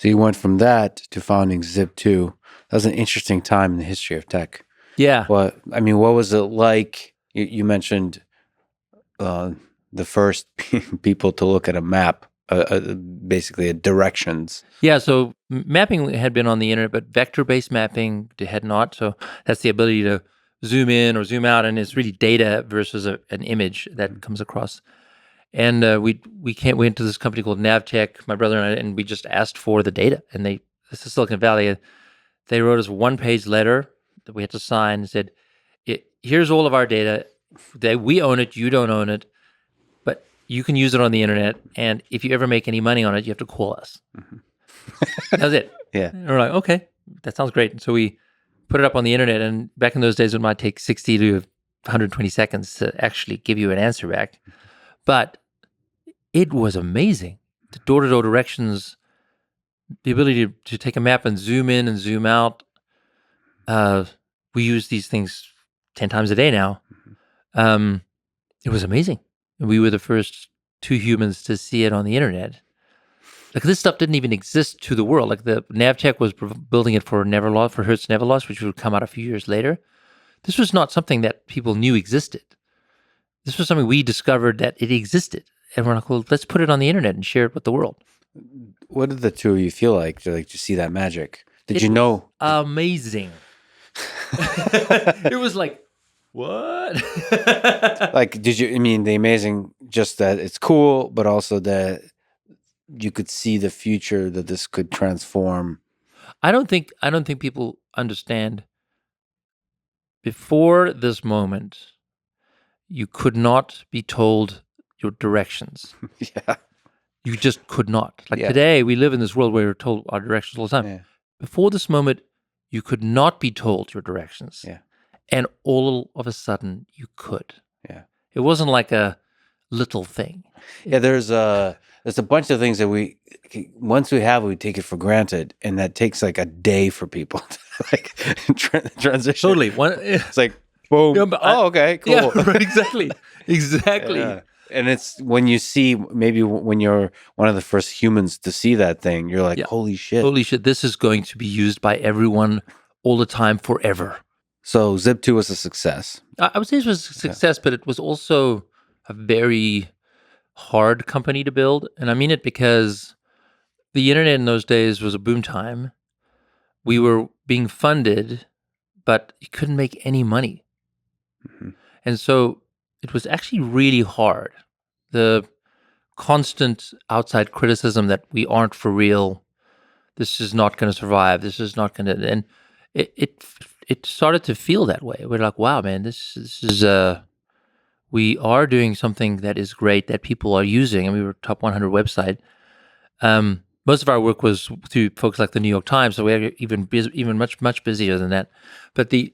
So you went from that to founding Zip2. That was an interesting time in the history of tech. Yeah. What was it like? You mentioned the first people to look at a map, basically a directions. Yeah, so mapping had been on the internet, but vector-based mapping had not. So that's the ability to zoom in or zoom out, and it's really data versus an image that comes across. And we went to this company called Navtech, my brother and I, and we just asked for the data. And this is Silicon Valley. They wrote us a one-page letter that we had to sign and said, here's all of our data. We own it, you don't own it, but you can use it on the internet. And if you ever make any money on it, you have to call us. Mm-hmm. That was it. Yeah. And we're like, okay, that sounds great. And so we put it up on the internet. And back in those days, it might take 60 to 120 seconds to actually give you an answer back. But it was amazing. The door-to-door directions, the ability to take a map and zoom in and zoom out. We use these things 10 times a day now. It was amazing. And we were the first two humans to see it on the internet. Like, this stuff didn't even exist to the world. Like, the Navtech was building it for Hertz Neverlost, which would come out a few years later. This was not something that people knew existed. This was something we discovered that it existed. And we're like, well, let's put it on the internet and share it with the world. What did the two of you feel like to see that magic? Did you know? Amazing. It was like, what? Like, the amazing, just that it's cool, but also that you could see the future, that this could transform. I don't think people understand. Before this moment, you could not be told your directions. Yeah. You just could not. Like, today, we live in this world where we're told our directions all the time. Yeah. Before this moment, you could not be told your directions. Yeah. And all of a sudden, you could. Yeah. It wasn't like a little thing. Yeah, there's a bunch of things that we take it for granted, and that takes like a day for people to like transition. Totally. It's like, boom. Yeah, okay, cool. Yeah, right, exactly. Yeah. And it's when you see, maybe when you're one of the first humans to see that thing, you're like, holy shit. Holy shit, this is going to be used by everyone all the time forever. So Zip2 was a success. I would say it was a success, but it was also a very hard company to build. And I mean it because the internet in those days was a boom time. We were being funded, but you couldn't make any money. Mm-hmm. And so it was actually really hard. The constant outside criticism that we aren't for real, this is not going to survive, this is not going to, and it started to feel that way. We're like, wow, man, this is we are doing something that is great that people are using, and we were top 100 website. Most of our work was through folks like the New York Times, so we were even much busier than that. But there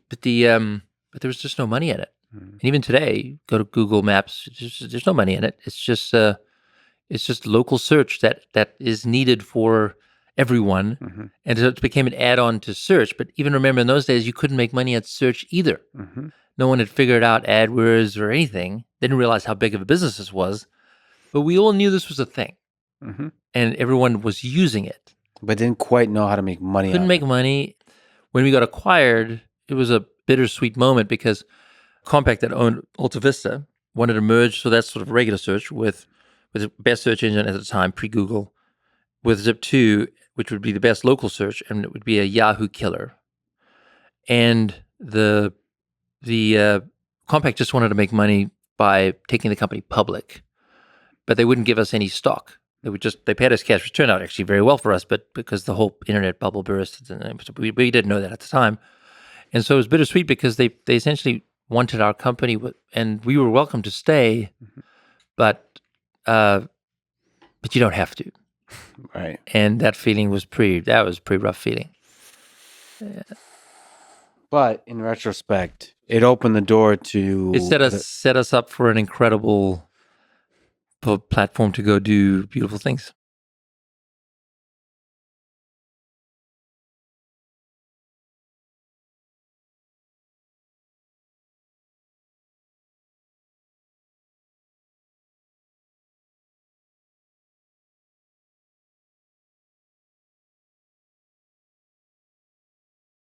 was just no money in it. Mm-hmm. And even today, go to Google Maps, there's no money in it. It's just local search that is needed for everyone. Mm-hmm. And so it became an add-on to search. But even remember, in those days, you couldn't make money at search either. Mm-hmm. No one had figured out AdWords or anything. They didn't realize how big of a business this was. But we all knew this was a thing. Mm-hmm. And everyone was using it. But didn't quite know how to make money. Couldn't make money. When we got acquired, it was a bittersweet moment because Compaq, that owned AltaVista, wanted to merge, so that's sort of regular search with the best search engine at the time, pre-Google, with Zip2, which would be the best local search, and it would be a Yahoo killer. And the Compaq just wanted to make money by taking the company public, but they wouldn't give us any stock. They paid us cash, which turned out actually very well for us, but because the whole internet bubble burst, we didn't know that at the time. And so it was bittersweet because they essentially wanted our company, and we were welcome to stay, mm-hmm. but you don't have to. Right. And that feeling was a pretty rough feeling. Yeah. But in retrospect, it opened the door to... It set us up for an incredible platform to go do beautiful things.